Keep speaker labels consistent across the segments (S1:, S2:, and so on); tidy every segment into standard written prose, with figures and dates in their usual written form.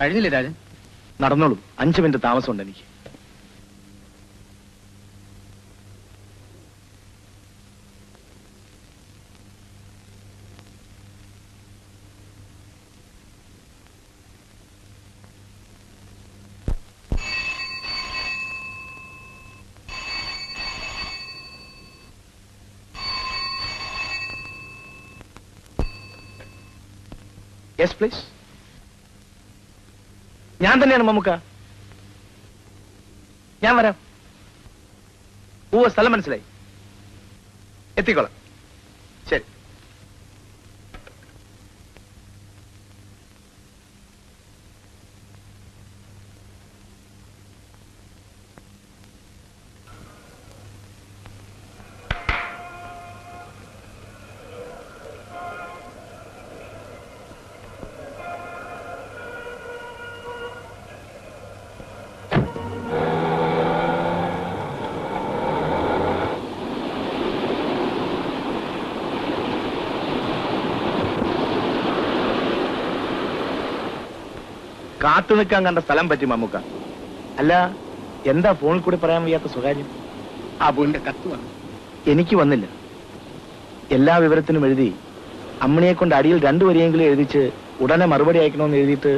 S1: കഴിഞ്ഞില്ലേ രാജൻ?
S2: നടന്നോളൂ, 5 മിനിറ്റ് താമസമുണ്ട് എനിക്ക്. Yes please. ഞാൻ തന്നെയാണ് മമ്മുക്ക. ഞാൻ വരാം. സ്ഥലം മനസ്സിലായി, എത്തിക്കോളാം. ശരി. കാത്തു നിൽക്കാൻ കണ്ട സ്ഥലം പറ്റി മമ്മുക്ക. അല്ല, എന്താ ഫോണിൽ കൂടി പറയാൻ വയ്യാത്ത സ്വകാര്യം?
S1: അബുവിന്റെ കത്ത് വന്നു.
S2: എനിക്ക് വന്നില്ല. എല്ലാ വിവരത്തിനും എഴുതി അമ്മണിയെ കൊണ്ട് അടിയിൽ 2 വരിയെങ്കിലും എഴുതിച്ച് ഉടനെ മറുപടി അയക്കണമെന്ന് എഴുതിയിട്ട്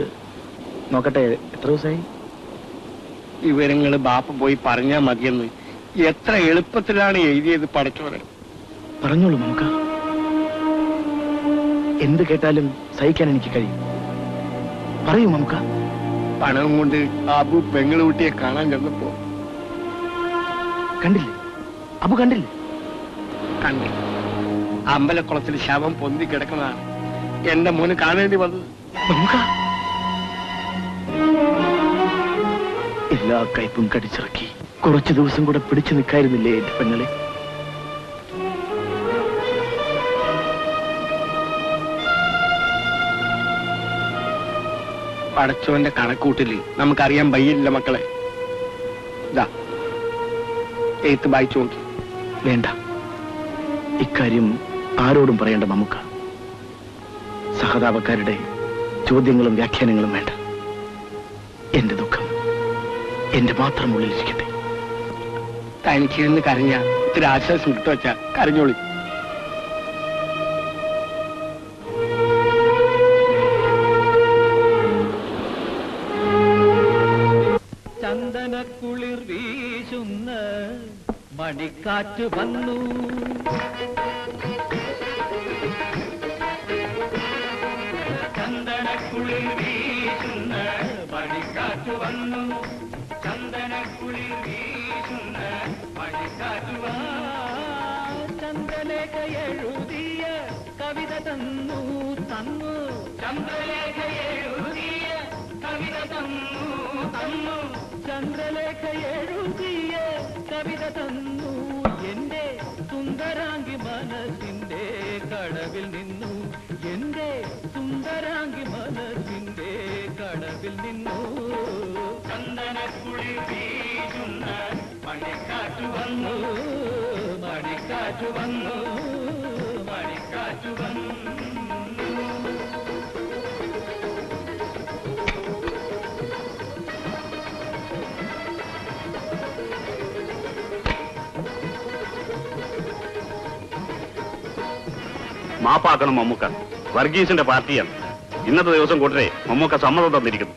S2: നോക്കട്ടെ, എത്ര ദിവസമായി?
S1: വിവരങ്ങള് ബാപ്പ പോയി പറഞ്ഞാ മതിയെന്ന് എത്ര എളുപ്പത്തിലാണ് എഴുതിയത് പഠിച്ചോരെ.
S2: പറഞ്ഞോളൂ മമ്മുക്ക. എന്ത് കേട്ടാലും സഹിക്കാൻ എനിക്ക് കഴിയും. പറയൂ മമ്മുക്ക.
S1: പണം കൊണ്ട് അബു പെങ്ങളുട്ടിയെ കാണാൻ ചെന്നപ്പോ
S2: കണ്ടില്ലേ? അബു കണ്ടില്ലേ?
S1: കണ്ടു. അമ്പലക്കുളത്തിൽ ശവം പൊന്തി കിടക്കുന്നതാണ് എന്റെ മോന് കാണേണ്ടി വന്നത്.
S2: മമ്മുക്ക, എല്ലാ കയ്പും കടിച്ചിറക്കി കുറച്ചു ദിവസം കൂടെ പിടിച്ചു നിൽക്കായിരുന്നില്ലേ എന്റെ പെങ്ങളെ?
S1: പടച്ചോന്റെ കണക്കൂട്ടില് നമുക്കറിയാൻ വയ്യില്ല മക്കളെ. ഇതാ എഴുത്ത് വായിച്ചു നോക്കി.
S2: വേണ്ട, ഇക്കാര്യം ആരോടും പറയേണ്ട മമ്മുക്ക. സഹതാപക്കാരുടെ ചോദ്യങ്ങളും വ്യാഖ്യാനങ്ങളും വേണ്ട. എന്റെ ദുഃഖം എന്റെ മാത്രം ഉള്ളിലിരിക്കട്ടെ.
S1: തനിക്കിരുന്ന് കരഞ്ഞ ഇത്തിരി ആശ്വാസം ഇട്ടു വച്ചാ കരഞ്ഞോളി.
S3: ചന്ദനക്കുളിർ വീശുന്ന മണിക്കാറ്റ് വന്നു, ചന്ദനക്കുളിർ വീശുന്ന മണിക്കാറ്റ് വന്നു, ചന്ദനക്കുളിർ വീശുന്ന മണിക്കാറ്റ് വന്നു. ചന്ദ്രലേഖ എഴുതിയ കവിത തന്നു തന്നു, ചന്ദ്രലേഖ എഴുതിയ കവിത തന്നു തന്നു, ചന്ദ്രലേഖ എഴുതിയ കവിത തന്നു. എന്റെ സുന്ദരാംഗി മനസ്സിന്റെ കടവിൽ നിന്നു, എന്റെ സുന്ദരാംഗി മനസ്സിന്റെ കടവിൽ നിന്നു. ചന്ദനക്കുളിർ വീശുന്ന മണിക്കാറ്റ് വന്നു, മണിക്കാറ്റ് വന്നു, മണിക്കാറ്റ് വന്നു.
S4: മാപ്പാക്കണം മമ്മൂക്ക. വർഗീസിന്റെ പാർട്ടിയാണ്. ഇന്നത്തെ ദിവസം കൂട്ടരെ മമ്മൂക്ക സമ്മതം തന്നിരിക്കുന്നു.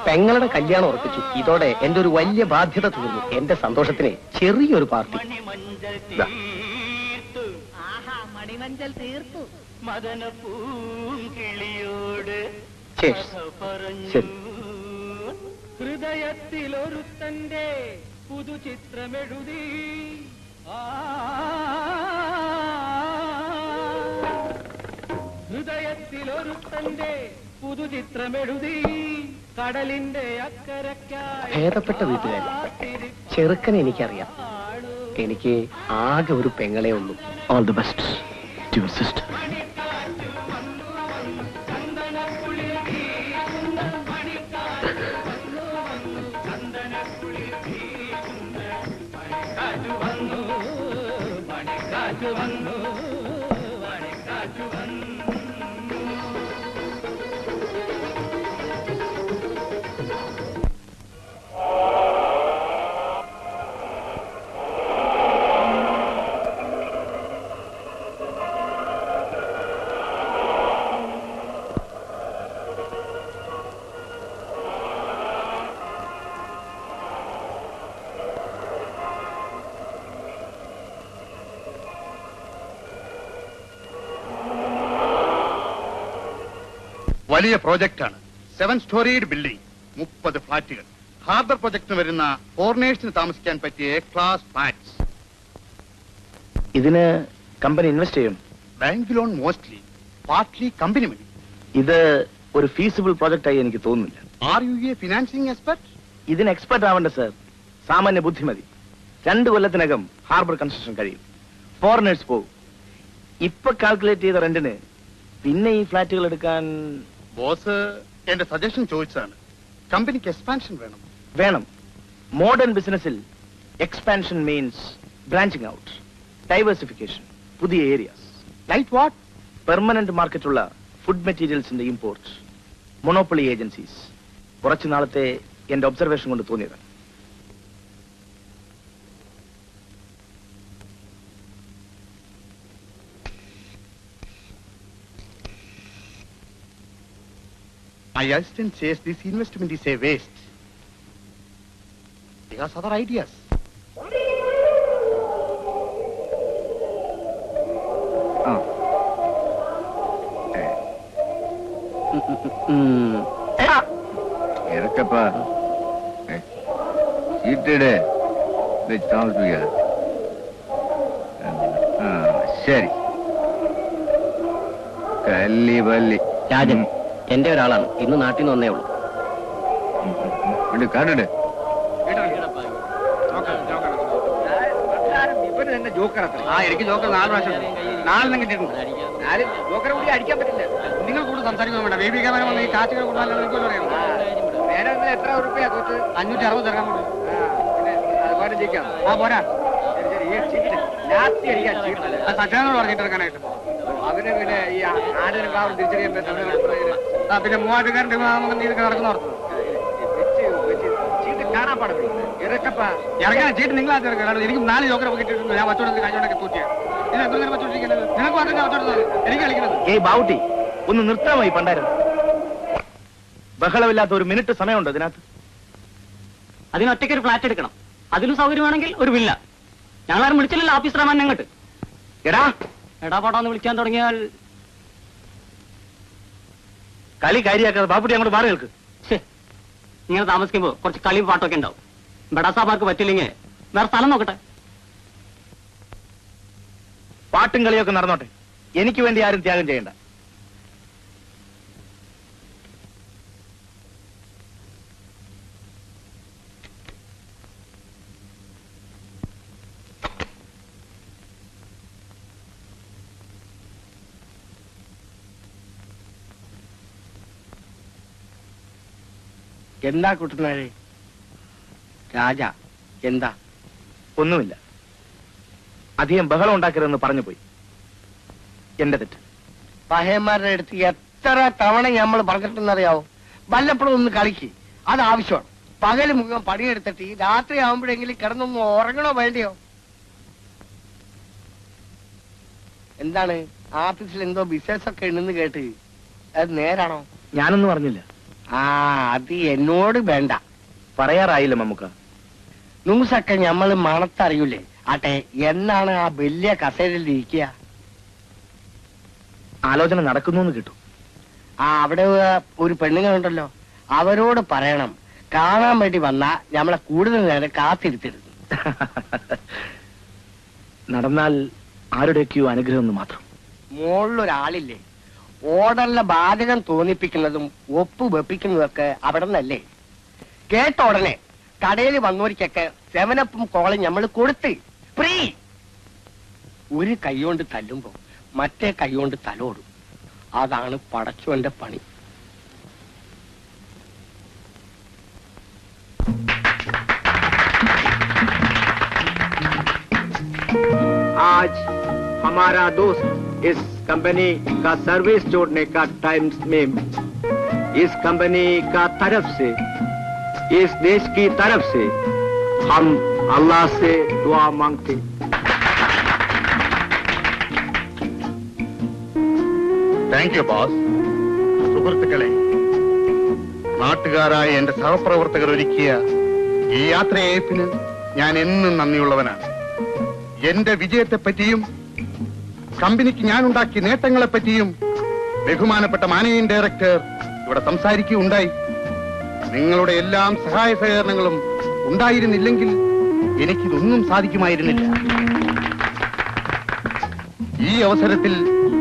S5: പെങ്ങളുടെ കല്യാണം ഉറപ്പിച്ചു. ഇതോടെ എന്റെ ഒരു വലിയ ബാധ്യത തീർന്നു. എന്റെ സന്തോഷത്തിന് ചെറിയൊരു പാർട്ടി.
S3: മണിമഞ്ചൽ തീർത്തു മദനപ്പൂങ്കിളിയോട് ഹൃദയത്തിലൊരുത്തന്റെ പുതുചിത്രമെഴുതി. ഹൃദയത്തിലൊരുത്തന്റെ പുതുചിത്രമെഴുതി, കടലിന്റെ അക്കരയ്ക്കായി.
S5: ഭേദപ്പെട്ട വീട്ടുകാർ. ചെറുക്കനെ എനിക്കറിയാം. എനിക്ക് ആകെ ഒരു പെങ്ങളെ ഉള്ളൂ.
S2: All the best to your sister.
S6: വലിയ പ്രോജക്റ്റാണ്. 7 സ്റ്റോറീഡ് ബിൽഡിംഗ്, 30 ഫ്ലാറ്റുകൾ. ഹാർബർ പ്രൊജക്ടിന് വരുന്ന ഫോറിനേഴ്സിന് താമസിക്കാൻ പറ്റിയ ക്ലാസ് ഫ്ലാറ്റ്സ്.
S2: ഇതിന് കമ്പനി ഇൻവെസ്റ്റ് ചെയ്യും.
S6: Bank loan mostly, partly company money.
S2: ഇത് ഒരു ഫീസിബിൾ പ്രോജക്റ്റ് ആയി എനിക്ക് തോന്നുന്നില്ല.
S6: Are you a financing expert?
S2: ഇതിന് എക്സ്പെർട്ട് ആവണ്ട സർ. സാമാന്യ ബുദ്ധിമതി. 2 കൊല്ലത്തിനകം ഹാർബർ കൺസ്ട്രക്ഷൻ കഴിയും. ഫോറിനേഴ്സ് പോകും. ഇപ്പൊ കാൽക്കുലേറ്റ് ചെയ്ത റെന്റിന് പിന്നെ ഈ ഫ്ലാറ്റുകൾ എടുക്കാൻ
S6: ബോസ് എന്റെ സജഷൻ ചോദിച്ചതാണ്. കമ്പനിക്ക് എക്സ്പാൻഷൻ വേണം.
S2: വേണം. മോഡേൺ ബിസിനസ്സിൽ expansion means branching out, diversification, പുതിയ ഏരിയാസ്.
S6: Like what?
S2: പെർമനന്റ് മാർക്കറ്റുള്ള ഫുഡ് മെറ്റീരിയൽസിന്റെ ഇമ്പോർട്ട്, മൊണോപ്പൊളി ഏജൻസീസ്. കുറച്ചു നാളത്തെ എന്റെ ഒബ്സർവേഷൻ കൊണ്ട് തോന്നിയതാണ്.
S6: My assistant says this investment is a waste. He has other ideas.
S1: ഇറക്കപ്പാ ചീട്ടിടെ താമസിപ്പിക്ക. ശരി. കല്ലി പല്ലി
S5: രാജൻ എന്റെ ഒരാളാണ്. ഇന്ന് നാട്ടിൽ നിന്ന് വന്നേ ഉള്ളൂ.
S1: കണ്ടിട്ട്
S7: എനിക്ക് ജോക്കർ 4 പ്രാവശ്യം 4 കിട്ടിയിട്ടുണ്ട്. 4 ജോക്കറെ കൂടി അടിക്കാൻ പറ്റില്ല. നിങ്ങൾ കൂടുതൽ സംസാരിക്കാൻ വേണ്ട. ബേബി ക്യാമറ വന്ന് ഈ കാച്ചുകൾ കൂടുതൽ അറിയാം. നേരെ എത്ര ഉറുപ്പിയാ തോറ്റ്? 560 ഇറങ്ങാൻ കൊണ്ട് അതുപോലെ ജയിക്കാം. പോരാ. സച്ചാനോട് പറഞ്ഞിട്ട് ഇറക്കാനായിട്ട്. അവര് പിന്നെ ഈ ആടിനും കാവും തിരിച്ചറിയാൻ പറ്റും. പിന്നെ 3000 ഇതൊക്കെ നടക്കുന്ന ഓർത്തു ചീട്ട് കാണാൻ പാടില്ല. ഇറക്കാൻ ചീട്ട് നിങ്ങളാ ഇറക്കാം. എനിക്ക് 4 ജോക്കറെ കിട്ടിയിട്ടുണ്ട്. ഞാൻ വച്ചോടൊക്കെ കഴിഞ്ഞോണ്ടൊക്കെ തോറ്റിയാണ്. ഇത് എന്തെങ്കിലും വച്ചോണ്ടിരിക്കുന്നത്? നിനക്ക് മാത്രമേ വച്ചോടുന്നത്. എനിക്ക് കളിക്കുന്നത്.
S2: ഏയ് ബാവുട്ടി, ഒന്ന് നിർത്താമായി പണ്ടായിരുന്നു. ബഹളമില്ലാത്ത ഒരു മിനിറ്റ് സമയമുണ്ട് അതിനകത്ത്.
S5: അതിനൊറ്റയ്ക്ക് ഒരു ഫ്ലാറ്റ് എടുക്കണം. അതിനും സൗകര്യമാണെങ്കിൽ ഒരു വില്ല. ഞങ്ങളാരും വിളിച്ചില്ലല്ലോ ഓഫീസർ മാൻ ഞങ്ങട്ട്.
S2: എടാ
S5: എടാ പാടാന്ന് വിളിക്കാൻ തുടങ്ങിയാൽ
S2: കളി കാര്യാക്കാതെ ബാപ്പുട്ടി അങ്ങോട്ട് മാറി നിൽക്ക്.
S5: ഇങ്ങനെ താമസിക്കുമ്പോ കുറച്ച് കളിയും പാട്ടൊക്കെ ഉണ്ടാവും. ബഡാസാമാർക്ക് പറ്റില്ലെങ്കിൽ വേറെ സ്ഥലം നോക്കട്ടെ.
S2: പാട്ടും കളിയൊക്കെ നടന്നോട്ടെ. എനിക്ക് വേണ്ടി ആരും ത്യാഗം ചെയ്യണ്ട.
S1: എന്താ കുട്ടനാഴി? രാജ എന്താ?
S2: ഒന്നുമില്ല. അധികം ബഹളം ഉണ്ടാക്കരുതെന്ന് പറഞ്ഞു പോയി. എന്റെ തെറ്റ്.
S1: പഹയന്മാരുടെ അടുത്ത് എത്ര തവണ നമ്മൾ പറഞ്ഞിട്ടെന്നറിയാവോ? വല്ലപ്പോഴും ഒന്ന് കളിക്ക്, അത് ആവശ്യമാണ്. പകല് മുഴുവൻ പണിയെടുത്തിട്ട് ഈ രാത്രി ആവുമ്പോഴെങ്കിലും കിടന്നൊന്ന് ഉറങ്ങണോ വേണ്ടിയോ? എന്താണ് ആഫീസിൽ എന്തോ ബിസിനസ് ഒക്കെ ഉണ്ടെന്ന് കേട്ട്, അത് നേരാണോ?
S2: ഞാനൊന്നും പറഞ്ഞില്ല.
S1: അത് എന്നോട് വേണ്ട.
S2: പറയാറായില്ല മമ്മുക്ക.
S1: ന്യൂസൊക്കെ ഞമ്മള് മണത്തറിയൂലേ? ആട്ടെ, എന്നാണ് ആ വലിയ കസേരയിൽ ഇരിക്കുക?
S2: ആലോചന നടക്കുന്നു കിട്ടും.
S1: അവിടെ ഒരു പെണ്ണുങ്ങളുണ്ടല്ലോ, അവരോട് പറയണം കാണാൻ വേണ്ടി വന്നാ ഞമ്മളെ കൂടുതൽ നേരം കാത്തിരുത്തരുത്.
S2: നടന്നാൽ ആരുടെയൊക്കെയോ അനുഗ്രഹം എന്ന് മാത്രം.
S1: മുകളിലൊരാളില്ലേ, ഓർഡറിലെ ബാധകം തോന്നിപ്പിക്കുന്നതും ഒപ്പ് വെപ്പിക്കുന്നതൊക്കെ അവിടെ നിന്നല്ലേ? കേട്ട ഉടനെ കടയിൽ വന്നോരിക്കൊക്കെ 7-Up കോളം നമ്മൾ കൊടുത്ത് ഫ്രീ. ഒരു കൈകൊണ്ട് തല്ലുമ്പോ മറ്റേ കൈകൊണ്ട് തലോടും. അതാണ് പടച്ചോന്റെ പണി.
S7: आज हमारा दोस्त इस कंपनी का सर्विस जोड़ने का टाइम में इस कंपनी का तरफ से, इस देश की तरफ से हम अल्लाह से दुआ मांगते.
S6: Thank you boss. സുഹൃത്തുക്കളെ, നാട്ടുകാരായ എന്റെ സഹപ്രവർത്തകർ ഒരുക്കിയ ഈ യാത്രയയപ്പിന് ഞാൻ എന്നും നന്ദിയുള്ളവനാണ്. എന്റെ വിജയത്തെപ്പറ്റിയും കമ്പനിക്ക് ഞാൻ ഉണ്ടാക്കിയ നേട്ടങ്ങളെപ്പറ്റിയും ബഹുമാനപ്പെട്ട മാനേജിംഗ് ഡയറക്ടർ ഇവിടെ സംസാരിക്കുകയുണ്ടായി. നിങ്ങളുടെ എല്ലാം സഹായ സഹകരണങ്ങളും ഉണ്ടായിരുന്നില്ലെങ്കിൽ എനിക്കിതൊന്നും സാധിക്കുമായിരുന്നില്ല. ഈ അവസരത്തിൽ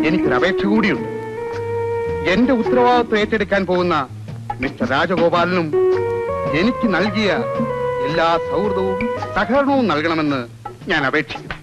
S6: എനിക്കൊരു അപേക്ഷ കൂടിയുണ്ട്. എന്റെ ഉത്തരവാദിത്വം ഏറ്റെടുക്കാൻ പോകുന്ന മിസ്റ്റർ രാജഗോപാലനും എനിക്ക് നൽകിയ എല്ലാ സൗഹൃദവും സഹകരണവും നൽകണമെന്ന് ഞാൻ അപേക്ഷിക്കുന്നു.